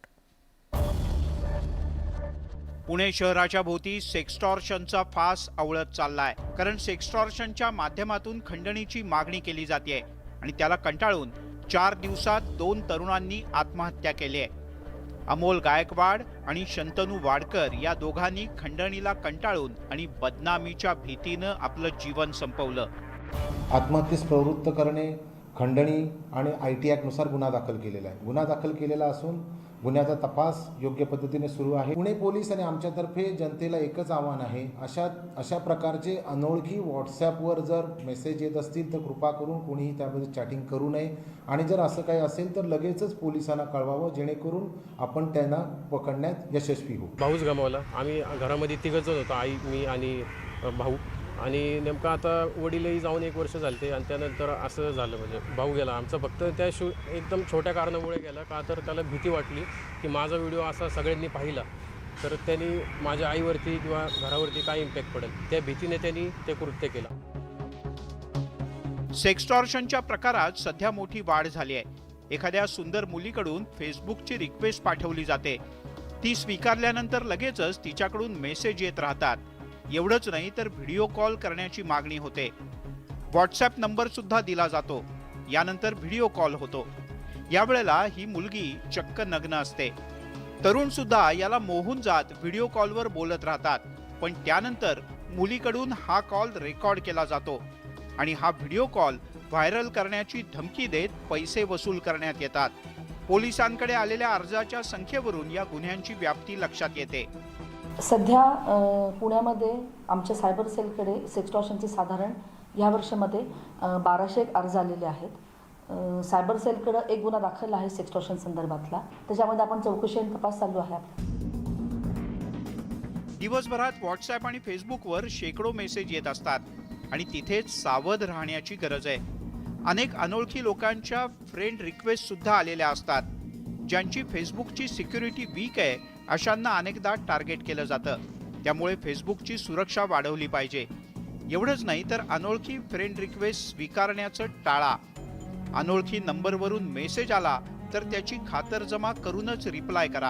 पुणे शहराच्या भोवती सेक्सटॉर्शनचा फास आवळत चाललाय, कारण सेक्सटॉर्शनच्या माध्यमातून खंडणीची मागणी केली जाते आणि त्याला कंटाळून 4 दिवसात 2 तरुणांनी आत्महत्या केली आहे. अमोल गायकवाड आणि शंतनू वाडकर या दोघांनी खंडणीला कंटाळून आणि बदनामीच्या भीतीनं आपलं जीवन संपवलं. आत्महत्येस प्रवृत्त करणे, खंडणी आणि IT ॲक्टनुसार गुन्हा दाखल केलेला आहे. गुन्हा दाखल केलेला असून गुन्ह्याचा तपास योग्य पद्धतीने सुरू आहे. पुणे पोलीस आणि आमच्यातर्फे जनतेला एकच आव्हान आहे, अशा प्रकारचे अनोळखी व्हॉट्सॲपवर जर मेसेज येत असतील तर कृपा करून कोणीही त्यामध्ये चॅटिंग करू नये आणि जर असं काही असेल तर लगेचच पोलिसांना कळवावं, जेणेकरून आपण त्यांना पकडण्यात यशस्वी होऊ. भाऊच गमावला. आम्ही घरामध्ये 3 जण होतो, आई, मी आणि भाऊ. आणि नेमकं आता वडीलही जाऊन 1 वर्ष झाले आणि त्यानंतर असं झालं, म्हणजे भाऊ गेला आमचा फक्त त्या एकदम छोट्या कारणामुळे गेला. का तर त्याला भीती वाटली की माझा व्हिडिओ असा सगळ्यांनी पाहिला तर त्यांनी माझ्या आईवरती किंवा घरावरती काय इम्पॅक्ट पडेल, त्या भीतीने त्यांनी ते कृत्य केलं. सेक्सटॉर्शनच्या प्रकारात सध्या मोठी वाढ झाली आहे. एखाद्या सुंदर मुलीकडून फेसबुकची रिक्वेस्ट पाठवली जाते. ती स्वीकारल्यानंतर लगेचच तिच्याकडून मेसेज येत राहतात. एवढंच नाही तर व्हिडिओ कॉल करण्याची मागणी होते. व्हॉट्सॲप नंबर सुद्धा दिला जातो. यानंतर व्हिडिओ कॉल होतो. यावेळेला ही मुलगी चक्क नग्न असते. तरुण सुद्धा याला मोहून जात व्हिडिओ कॉलवर बोलत राहतात. पण त्यानंतर मुलीकडून हा कॉल रेकॉर्ड केला जातो आणि हा व्हिडिओ कॉल व्हायरल करण्याची धमकी देत पैसे वसूल करण्यात येतात. पोलिसांकडे आलेल्या अर्जाच्या संख्येवरून या गुन्ह्यांची व्याप्ती लक्षात येते. सध्या पुण्यामध्ये आमच्या सायबर सेलकडे सेक्सटॉर्शनचे साधारण या वर्षामध्ये 1200 अर्ज आलेले आहेत. सायबर सेलकडे 1 गुन्हा दाखल आहे सेक्सटॉर्शन संदर्भातला. त्याच्यामध्ये आपण चौकशी आणि तपास चालू आहे. दिवसभरात व्हॉट्सॲप आणि फेसबुकवर शेकडो मेसेज येत असतात आणि तिथेच सावध राहण्याची गरज आहे. अनेक अनोळखी लोकांच्या फ्रेंड रिक्वेस्ट सुद्धा आलेल्या असतात. ज्यांची फेसबुकची सिक्युरिटी वीक आहे अशांना अनेकदा टार्गेट केलं जातं. त्यामुळे फेसबुकची सुरक्षा वाढवली पाहिजे. एवढंच नाही तर अनोळखी फ्रेंड रिक्वेस्ट स्वीकारण्याचं टाळा. अनोळखी नंबरवरून मेसेज आला तर त्याची खातरजमा करूनच रिप्लाय करा.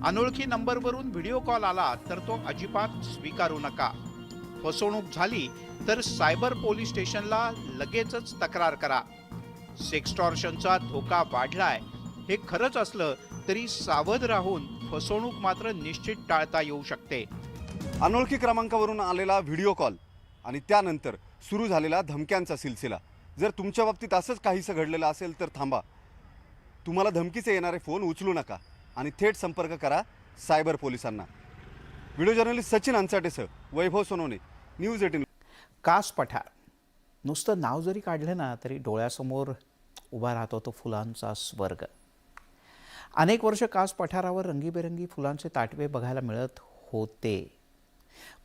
अनोळखी नंबरवरून व्हिडिओ कॉल आला तर तो अजिबात स्वीकारू नका. फसवणूक झाली तर सायबर पोलीस स्टेशनला लगेचच तक्रार करा. सेक्सटॉर्शनचा धोका वाढलाय हे खरंच असलं तरी सावध राहून फसवणूक मात्र निश्चित टाळता येऊ शकते. अनोळखी क्रमांकावरून आलेला व्हिडिओ कॉल आणि त्यानंतर सुरू झालेला धमक्यांचा सिलसिला. जर तुमच्या बाबतीत असंच काहीसं घडलेलं असेल तर थांबा. तुम्हाला धमकीचे येणारे फोन उचलू नका आणि थेट संपर्क करा सायबर पोलिसांना. व्हिडिओ जर्नलिस्ट सचिन अंचाटेसह वैभव सोनवणे, न्यूज 18. कास पठार नुसतं नाव जरी काढलं ना तरी डोळ्यासमोर उभा राहतो तो फुलांचा स्वर्ग. अनेक वर्ष कास पठारावर रंगीबेरंगी फुलांचे ताटवे बघायला मिळत होते,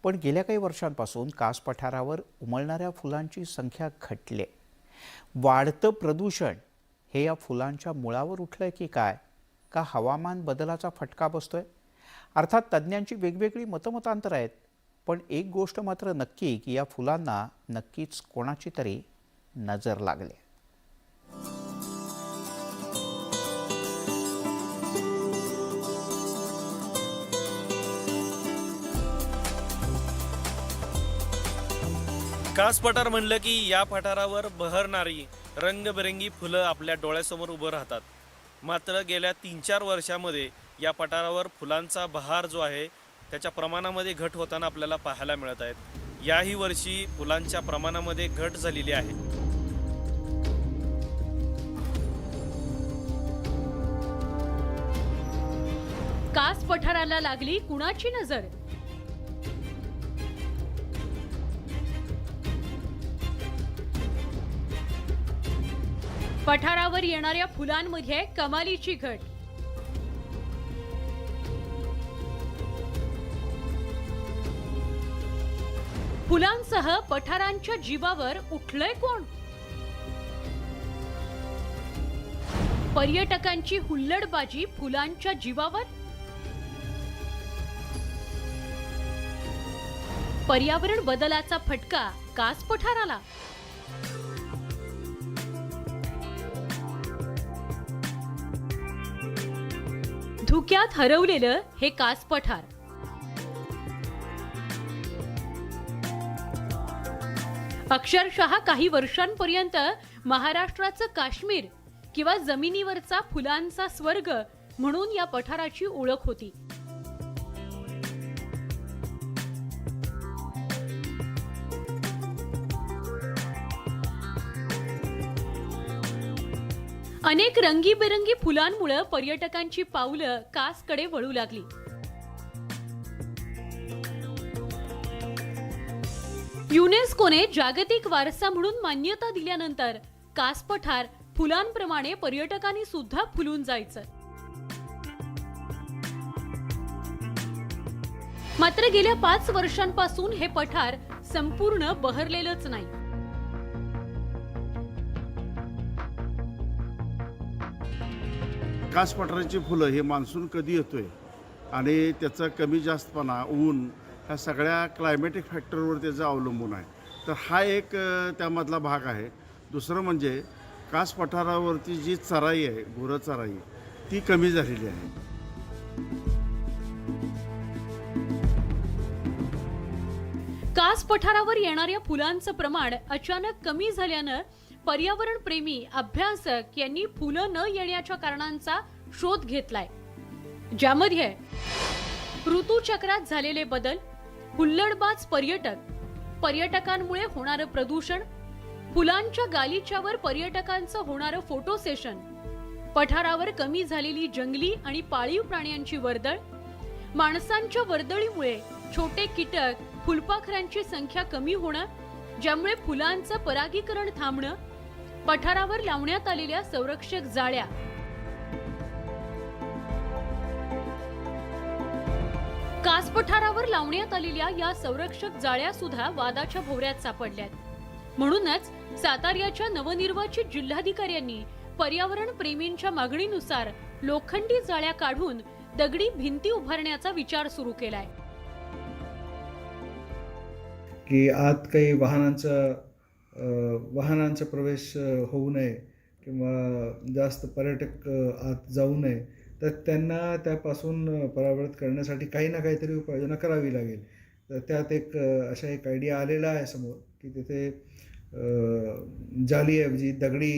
पण गेल्या काही वर्षांपासून कास पठारावर उमलणाऱ्या फुलांची संख्या घटली. वाढतं प्रदूषण हे या फुलांच्या मुळावर उठलंय की काय, का हवामान बदलाचा फटका बसतोय? अर्थात तज्ज्ञांची वेगवेगळी मतमतांतर आहेत, पण एक गोष्ट मात्र नक्की की या फुलांना नक्कीच कोणाची तरी नजर लागली. कास पठार म्हणलं की या पठारावर बहरणारी रंगबेरंगी फुलं आपल्या डोळ्यासमोर उभं राहतात. मात्र गेल्या 3-4 वर्षामध्ये या पठारावर फुलांचा बहार जो आहे त्याच्या प्रमाणामध्ये घट होताना आपल्याला पाहायला मिळत आहेत. याही वर्षी फुलांच्या प्रमाणामध्ये घट झालेली आहे. कास पठाराला लागली कुणाची नजर? पठारावर येणाऱ्या फुलांमध्ये कमालीची घट. फुलांसह पठारांच्या जीवावर उठलंय कोण? पर्यटकांची हुल्लडबाजी फुलांच्या जीवावर. पर्यावरण बदलाचा फटका कास पठाराला. धुक्यात हरवलेलं हे कास पठार. अक्षरशः काही वर्षांपर्यंत महाराष्ट्राचं काश्मीर किंवा जमिनीवरचा फुलांचा स्वर्ग म्हणून या पठाराची ओळख होती. अनेक रंगीबेरंगी फुलांमुळे पर्यटकांची पावलं कासकडे वळू लागली. युनेस्कोने जागतिक वारसा म्हणून मान्यता दिल्यानंतर कास पठार फुलांप्रमाणे पर्यटकांनी सुद्धा फुलून जायचं. मात्र गेल्या 5 वर्षांपासून हे पठार संपूर्ण बहरलेलंच नाही. कास पठाराची फुलं हे मान्सून कधी येतोय आणि त्याचा कमी जास्तपणा, ऊन, ह्या सगळ्या क्लायमॅटिक फॅक्टरवर त्याचं अवलंबून आहे. तर हा एक त्यामधला भाग आहे. दुसरं म्हणजे कास पठारावरती जी चराई आहे, गुरंचराई, ती कमी झालेली आहे. कास पठारावर येणाऱ्या फुलांचं प्रमाण अचानक कमी झाल्यानं पर्यावरण प्रेमी अभ्यासक यांनी फुलं न येण्याच्या कारणांचा शोध घेतलाय, ज्यामध्ये ऋतुचक्रात झालेले बदल, हुल्लडबाज पर्यटक, पर्यटकांमुळे होणारं प्रदूषण, फुलांच्या गालिच्यावर पर्यटकांचं होणारं फोटो सेशन, पठारावर कमी झालेली जंगली आणि पाळीव प्राण्यांची वर्दळ, माणसांच्या वर्दळीमुळे छोटे कीटक, फुलपाखरांची संख्या कमी होणं, ज्यामुळे फुलांचं परागीकरण थांबणं, पठारावर लावण्यात आलेल्या संरक्षक जाळ्या. कास पठारावर लावण्यात आलेल्या या संरक्षक जाळ्या सुद्धा वादाच्या भोवऱ्यात सापडल्यात. म्हणूनच साताऱ्याच्या नवनिर्वाचित जिल्हाधिकाऱ्यांनी पर्यावरण प्रेमींच्या मागणीनुसार लोखंडी जाळ्या काढून दगडी भिंती उभारण्याचा विचार सुरू केलाय. की आत काही वाहनांचा प्रवेश होऊ नये किंवा जास्त पर्यटक आत जाऊ नये, तर त्यांना त्यापासून परावृत करण्यासाठी काही ना काहीतरी उपाययोजना करावी लागेल. तर त्यात अशा एक आयडिया आलेला आहे समोर की तिथे जालीऐवजी दगडी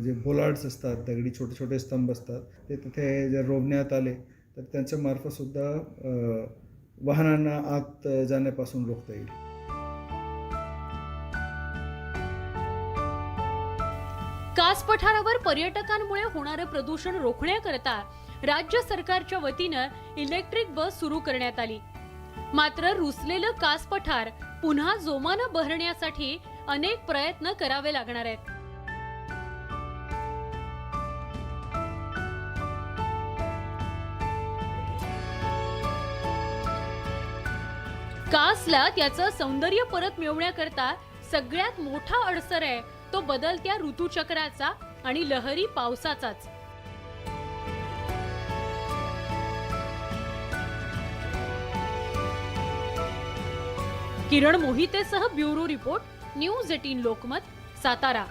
जे बोलार्ड्स असतात, दगडी छोटे छोटे स्तंभ असतात, ते तिथे जर रोवण्यात आले तर त्यांच्या मार्फतसुद्धा वाहनांना आत जाण्यापासून रोखता येईल. कास पठारावर पर्यटकांमुळे होणारं प्रदूषण रोखण्याकरता राज्य सरकारच्या वतीनं इलेक्ट्रिक बस सुरू करण्यात आली. मात्र रुसलेलं कास पठार पुन्हा जोमानं बहरण्यासाठी अनेक प्रयत्न करावे लागणार आहेत. कासला त्याचं सौंदर्य परत मिळवण्याकरता सगळ्यात मोठा अडसर आहे तो बदलत्या ऋतुचक्राचा आणि लहरी पावसाचाच. किरण मोहितेसह bureau report, news 18 Lokmat, Satara.